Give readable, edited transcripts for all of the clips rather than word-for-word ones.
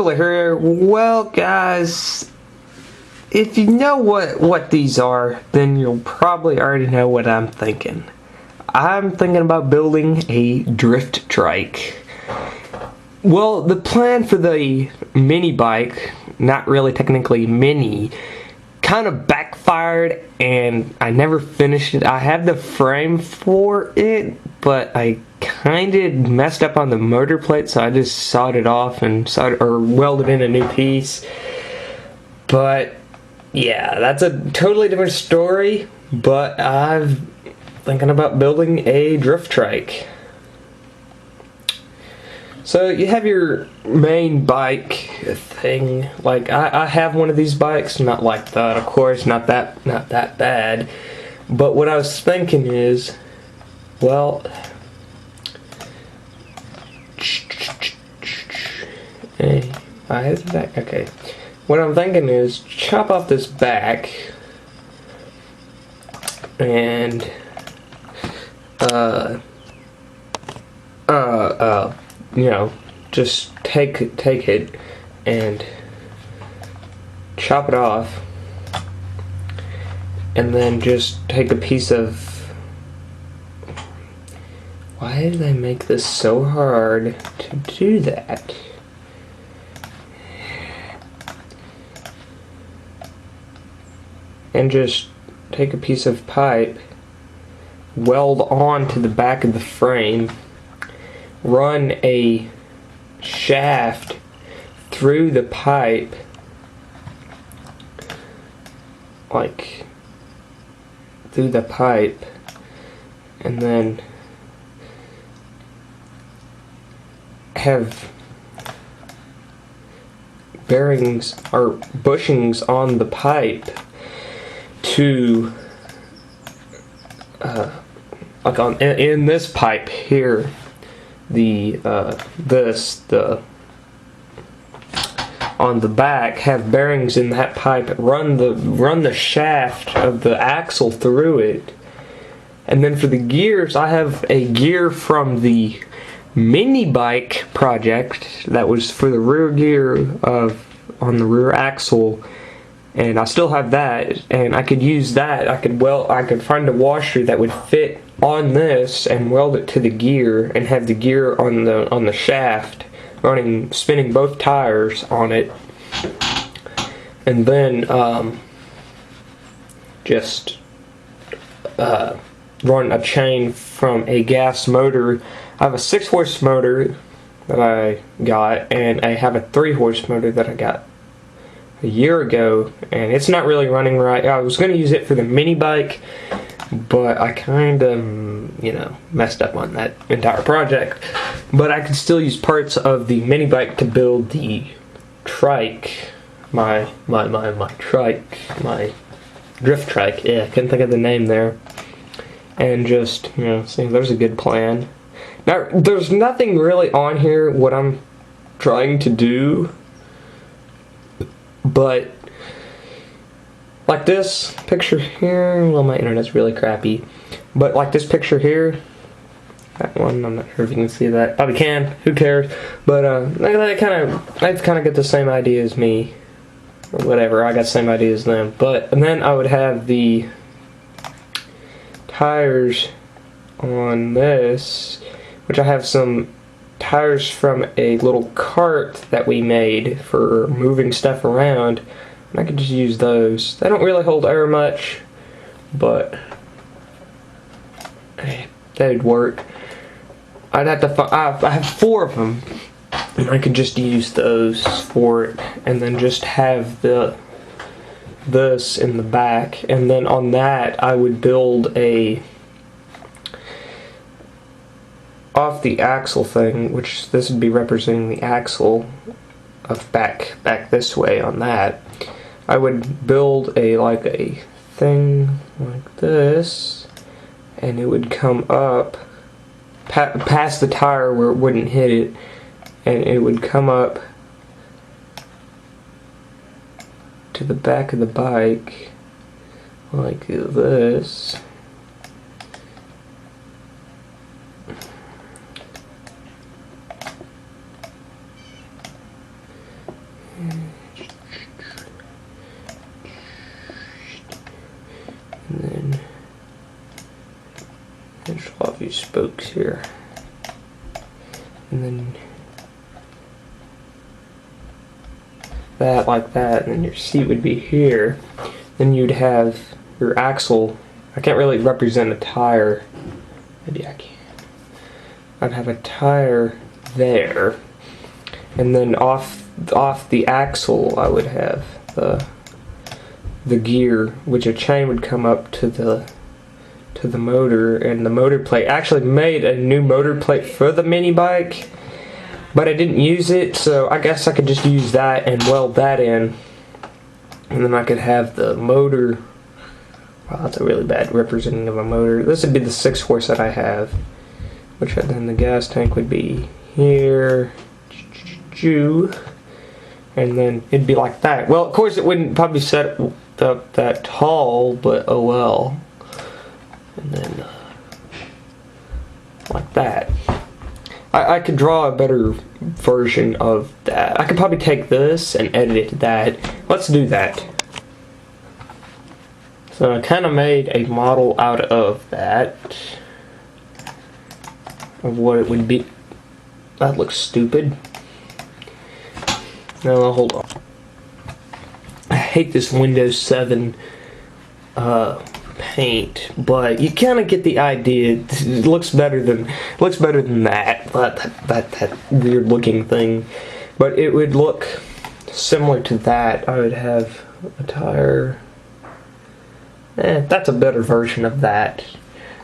Dribbler here. Well, guys, if you know what these are, then you'll probably already know what I'm thinking. I'm thinking about building a drift trike. Well, the plan for the mini bike, not really technically mini, kind of backfired and I never finished it. I have the frame for it, but I kind of messed up on the motor plate, so I just sawed it off and welded in a new piece. But yeah, that's a totally different story, but I'm thinking about building a drift trike. So you have your main bike thing. Like I have one of these bikes, not like that, of course, not that bad. But what I was thinking is, well, hey, I have the back. Okay, what I'm thinking is chop off this back and you know, just take it and chop it off, and then just take a piece of. Why did they make this so hard to do that? And just take a piece of pipe, weld on to the back of the frame, run a shaft through the pipe, like through the pipe, and then have bearings or bushings on the pipe to like in this pipe here, on the back, have bearings in that pipe, run the shaft of the axle through it. And then for the gears, I have a gear from the mini bike project that was for the rear gear on the rear axle, and I still have that, and I could use that. I could find a washer that would fit on this and weld it to the gear, and have the gear on the shaft spinning both tires on it, and then just run a chain from a gas motor. I have a 6-horse motor that I got, and I have a 3-horse motor that I got a year ago, and it's not really running right. I was going to use it for the mini bike, but I kind of, you know, messed up on that entire project. But I could still use parts of the mini bike to build the trike, my trike, my drift trike. Yeah, I couldn't think of the name there. And just, you know, see, there's a good plan. Now, there's nothing really on here what I'm trying to do, but like this picture here, well, my internet's really crappy, but like this picture here, that one, I'm not sure if you can see that. Probably can, who cares? But they kind of get the same idea as me, or whatever. I got the same idea as them. And then I would have the tires on this, which I have some tires from a little cart that we made for moving stuff around, and I could just use those. They don't really hold air much, but they'd work. I'd have to I have 4 of them, and I could just use those for it, and then just have this in the back, and then on that I would build a off the axle thing, which this would be representing the axle of back this way. On that, I would build a thing like this, and it would come up past the tire where it wouldn't hit it, and it would come up to the back of the bike like this. these spokes here. And then that like that, and then your seat would be here. Then you'd have your axle. I can't really represent a tire. Maybe I can. I'd have a tire there, and then off the axle I would have the gear, which a chain would come up to the motor, and the motor plate. I actually made a new motor plate for the mini bike, but I didn't use it, so I guess I could just use that and weld that in, and then I could have the motor. Wow, that's a really bad representing of a motor. This would be the 6 horse that I have, which then the gas tank would be here, and then it'd be like that. Well, of course it wouldn't probably set up that tall, but oh well. And then like that. I could draw a better version of that. I could probably take this and edit it to that. Let's do that. So I kind of made a model out of that, of what it would be. That looks stupid. No, hold on. I hate this Windows 7 paint, but you kind of get the idea. It looks better than that weird looking thing. But it would look similar to that. I would have a tire. That's a better version of that.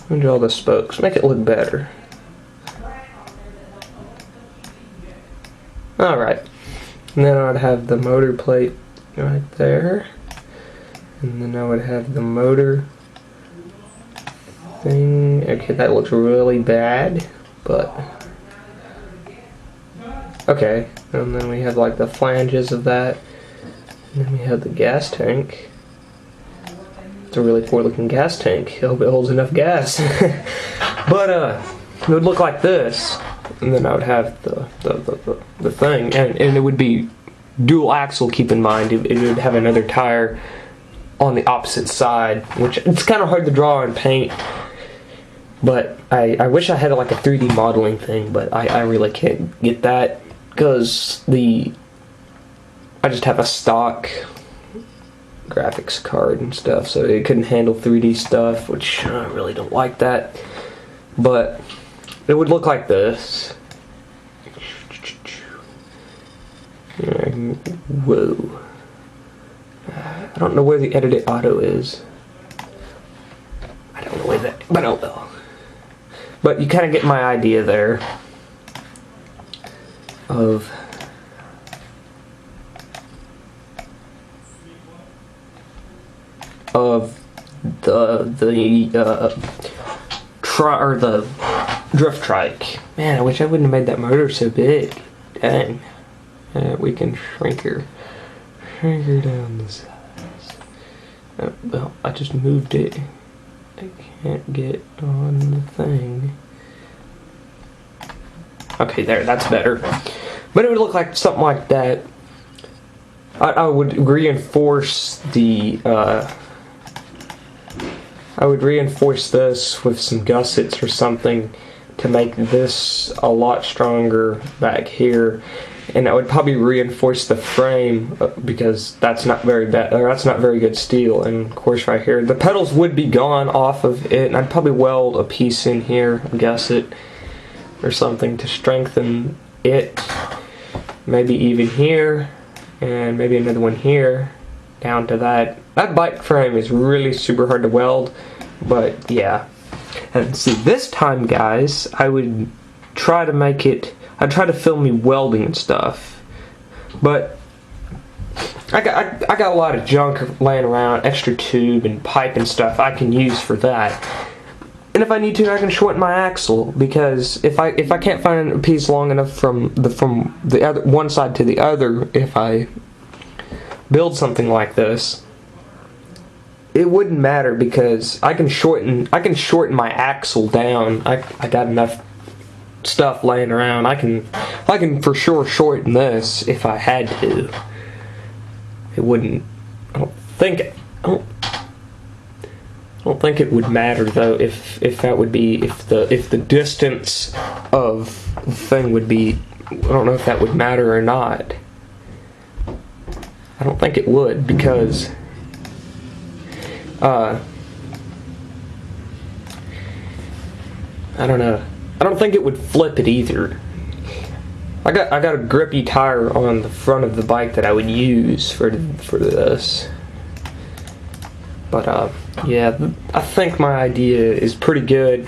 Let me draw the spokes. Make it look better. Alright. And then I'd have the motor plate right there. And then I would have the motor thing. Okay, that looks really bad, but okay. And then we have like the flanges of that. And then we have the gas tank. It's a really poor looking gas tank. I hope it holds enough gas. But it would look like this. And then I would have the thing, and it would be dual axle. Keep in mind, it would have another tire on the opposite side, which it's kind of hard to draw and paint. But I wish I had like a 3D modeling thing, but I really can't get that because I just have a stock graphics card and stuff, so it couldn't handle 3D stuff, which I really don't like that. But it would look like this. Whoa. I don't know where the edit auto is. I don't know where that, but oh well. But you kind of get my idea there of the drift trike. Man, I wish I wouldn't have made that motor so big. Dang. We can shrink her down the size. Well, I just moved it. I can't get on the thing. Okay, there, that's better. But it would look like something like that. I would reinforce the I would reinforce this with some gussets or something to make this a lot stronger back here, and I would probably reinforce the frame because that's not very bad, or that's not very good steel. And of course, right here, the pedals would be gone off of it, and I'd probably weld a piece in here, a gusset or something to strengthen it. Maybe even here, and maybe another one here, down to that. That bike frame is really super hard to weld, but yeah. And see, this time, guys, I would try to make it, I'd try to film me welding and stuff, but I got a lot of junk laying around, extra tube and pipe and stuff I can use for that. And if I need to, I can shorten my axle, because if I can't find a piece long enough from the other one side to the other, if I build something like this, it wouldn't matter because I can shorten my axle down. I got enough stuff laying around. I can for sure shorten this if I had to. It wouldn't. I don't I don't think it would matter though if that would be if the distance of the thing would be. I don't know if that would matter or not. I don't think it would because I don't know. I don't think it would flip it either. I got a grippy tire on the front of the bike that I would use for this. But yeah, I think my idea is pretty good.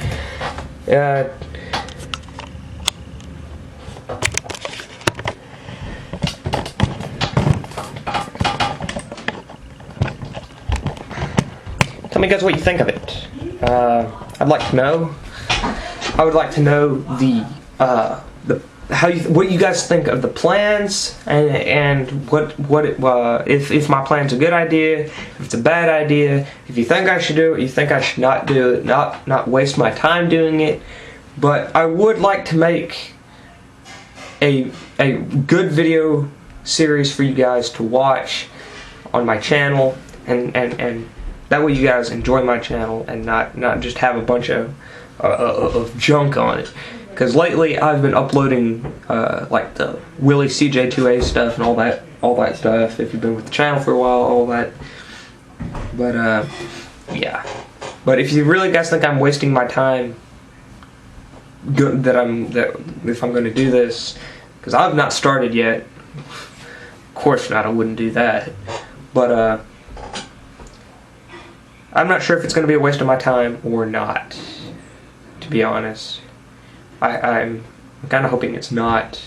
Tell me guys what you think of it. I'd like to know. I would like to know what you guys think of the plans and if my plan's a good idea, if it's a bad idea, if you think I should do it, you think I should not do it, not waste my time doing it. But I would like to make a good video series for you guys to watch on my channel, and that way you guys enjoy my channel and not just have a bunch of junk on it. Because lately I've been uploading like the Willie CJ2A stuff and all that stuff. If you've been with the channel for a while, all that. But yeah. But if you really guys think I'm wasting my time, if I'm going to do this, because I've not started yet. Of course not, I wouldn't do that. But I'm not sure if it's going to be a waste of my time or not, to be honest. I'm kind of hoping it's not.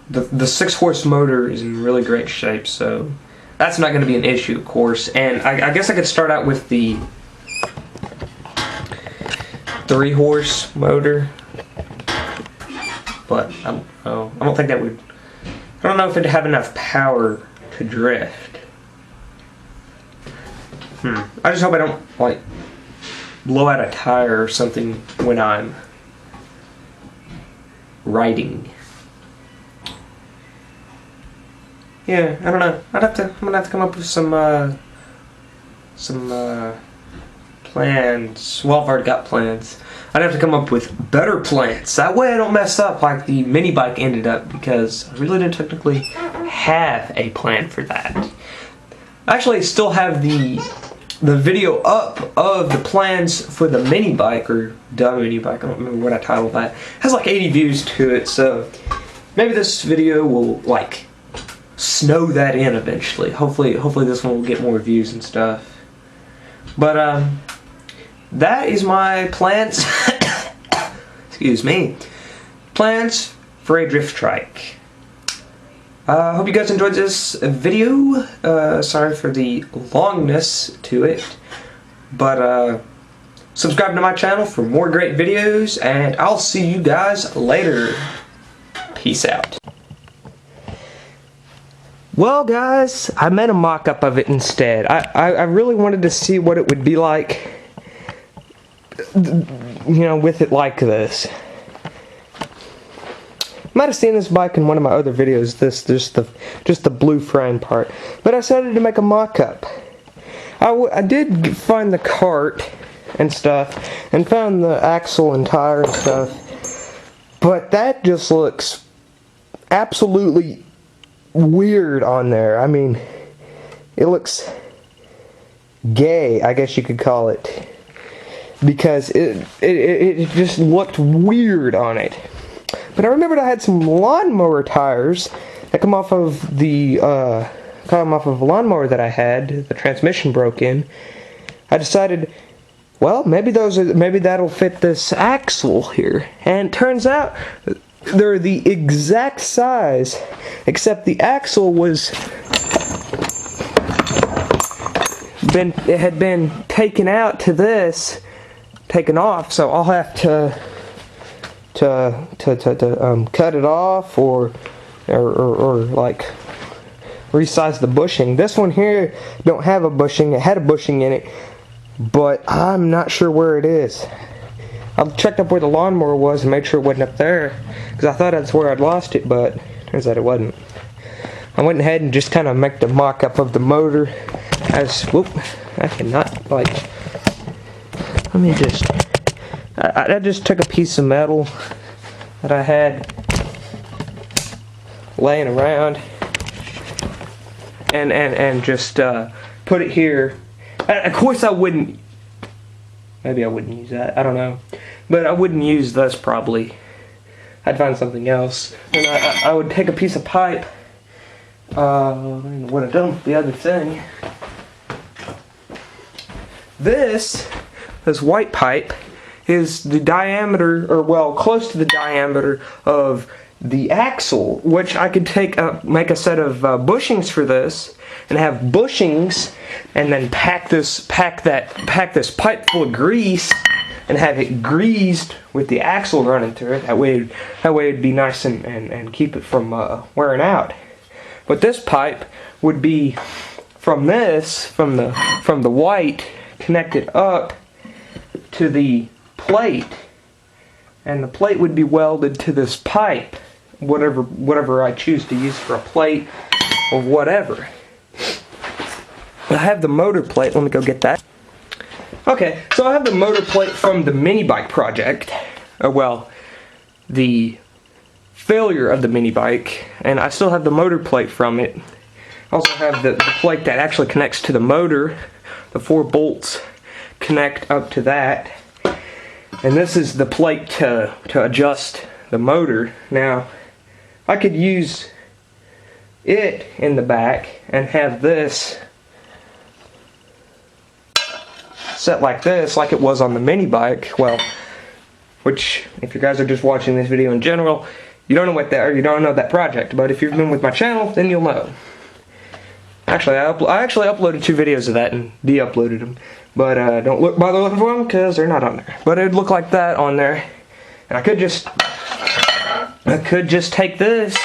The 6-horse motor is in really great shape, so that's not going to be an issue, of course. And I guess I could start out with the 3-horse motor, but I don't think that would. I don't know if it'd have enough power to drift. I just hope I don't like blow out a tire or something when I'm riding. Yeah, I don't know. I'm gonna have to come up with some plans. Well, I've already got plans. I'd have to come up with better plans. That way I don't mess up like the mini bike ended up, because I really didn't technically have a plan for that. I actually still have the video up of the plans for the mini bike, or dumb mini bike, I don't remember what I titled that. It has like 80 views to it, so maybe this video will like snow that in eventually. Hopefully this one will get more views and stuff. But that is my plans. Excuse me. Plans for a drift trike. I hope you guys enjoyed this video. Sorry for the longness to it. But subscribe to my channel for more great videos, and I'll see you guys later. Peace out. Well guys, I made a mock-up of it instead. I really wanted to see what it would be like, you know, with it like this. You might have seen this bike in one of my other videos, just the blue frame part. But I decided to make a mock-up. I did find the cart and stuff, and found the axle and tire and stuff, but that just looks absolutely weird on there. I mean, it looks gay, I guess you could call it, because it just looked weird on it. But I remembered I had some lawnmower tires that come off of the a lawnmower that I had. The transmission broke in. I decided, well, maybe that'll fit this axle here. And it turns out they're the exact size, except the axle had been taken out to this, taken off. So I'll have to cut it off or like resize the bushing. This one here don't have a bushing. It had a bushing in it, but I'm not sure where it is. I checked up where the lawnmower was and made sure it wasn't up there, because I thought that's where I'd lost it, but turns out it wasn't. I went ahead and just kind of made the mock-up of the motor. as, whoop, I cannot, like, let me just, I just took a piece of metal that I had laying around and just put it here. Of course I wouldn't, maybe I wouldn't use that, I don't know, but I wouldn't use this probably. I'd find something else, and I would take a piece of pipe. What I've done with the other thing. This white pipe is the diameter, or well, close to the diameter of the axle, which I could take make a set of bushings for this, and have bushings, and then pack this pipe full of grease, and have it greased with the axle running through it. That way it'd be nice and keep it from wearing out. But this pipe would be from the white connected up to the plate, and the plate would be welded to this pipe, whatever I choose to use for a plate or whatever. I have the motor plate. Let me go get that. Okay, so I have the motor plate from the mini bike project. Well, the failure of the mini bike, and I still have the motor plate from it. I also have the plate that actually connects to the motor. The 4 bolts connect up to that, and this is the plate to adjust the motor. Now, I could use it in the back and have this set like this, like it was on the mini bike. Well, which, if you guys are just watching this video in general, you don't know what that, or you don't know that project, but if you've been with my channel, then you'll know. Actually, I actually uploaded 2 videos of that and de-uploaded them, but don't bother looking for them because they're not on there. But it'd look like that on there, and I could just take this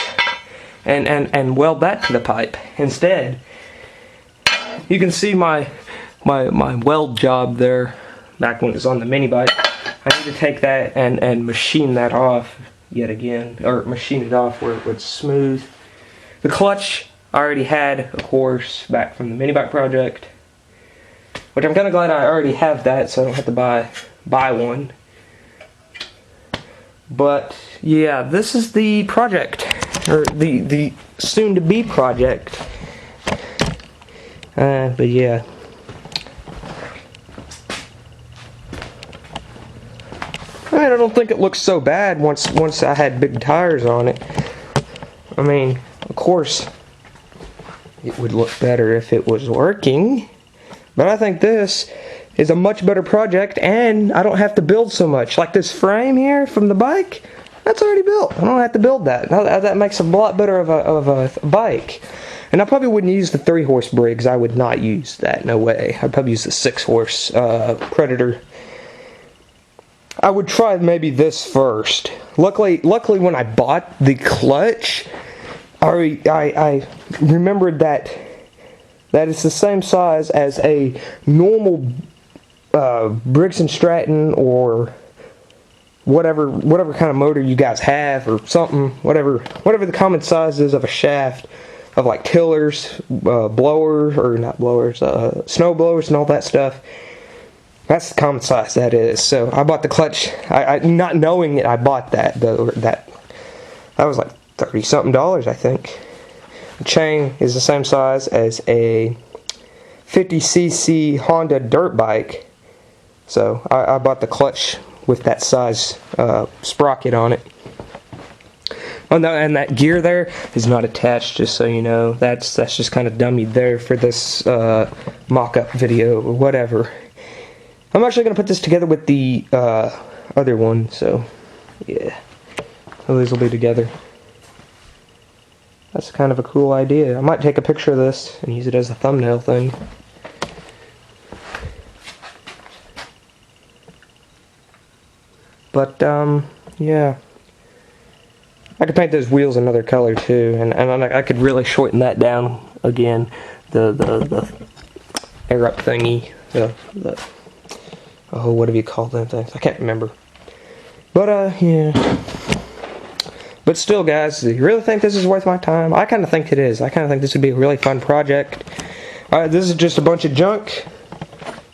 and weld that to the pipe instead. You can see my weld job there back when it was on the mini bike. I need to take that and machine that off yet again, or machine it off where it's smooth. The clutch I already had, of course, back from the mini bike project, which I'm kind of glad I already have that, so I don't have to buy one. But yeah, this is the project, or the soon-to-be project. But yeah. I mean, I don't think it looks so bad once I had big tires on it. I mean, of course, it would look better if it was working. But I think this is a much better project, and I don't have to build so much. Like this frame here from the bike, that's already built. I don't have to build that. That makes a lot better of a bike. And I probably wouldn't use the 3-horse Briggs. I would not use that, no way. I'd probably use the 6-horse Predator. I would try maybe this first. Luckily when I bought the clutch, I remembered that it's the same size as a normal Briggs & Stratton, or whatever kind of motor you guys have, or something, whatever the common size is of a shaft of, like tillers, blowers, or not blowers, snow blowers and all that stuff. That's the common size that is. So I bought the clutch. I not knowing it, I bought that. That was like $30-something, I think. The chain is the same size as a 50cc Honda dirt bike. So I bought the clutch with that size sprocket on it. Oh no, and that gear there is not attached, just so you know. That's just kind of dummied there for this mock-up video or whatever. I'm actually going to put this together with the other one, so yeah, so these will be together. That's kind of a cool idea. I might take a picture of this and use it as a thumbnail thing. But yeah, I could paint those wheels another color too, and I could really shorten that down again. The air up thingy, oh, what have you called them things? I can't remember. But, yeah. But still, guys, do you really think this is worth my time? I kind of think it is. I kind of think this would be a really fun project. Alright, this is just a bunch of junk.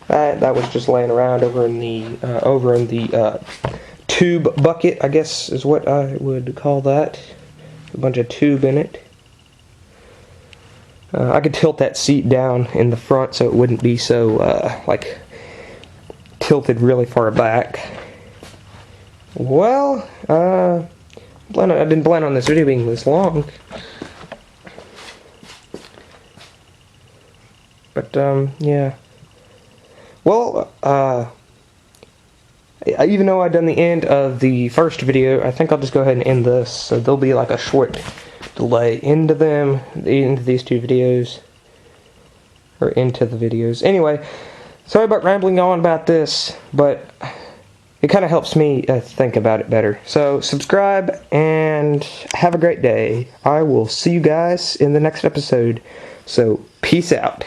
That was just laying around over in the tube bucket, I guess is what I would call that. A bunch of tube in it. I could tilt that seat down in the front so it wouldn't be so, like, tilted really far back. Well, I didn't plan on this video being this long. But, yeah. Well, even though I've done the end of the first video, I think I'll just go ahead and end this. So there'll be like a short delay into these two videos. Or into the videos. Anyway, sorry about rambling on about this, but it kind of helps me think about it better. So subscribe and have a great day. I will see you guys in the next episode. So peace out.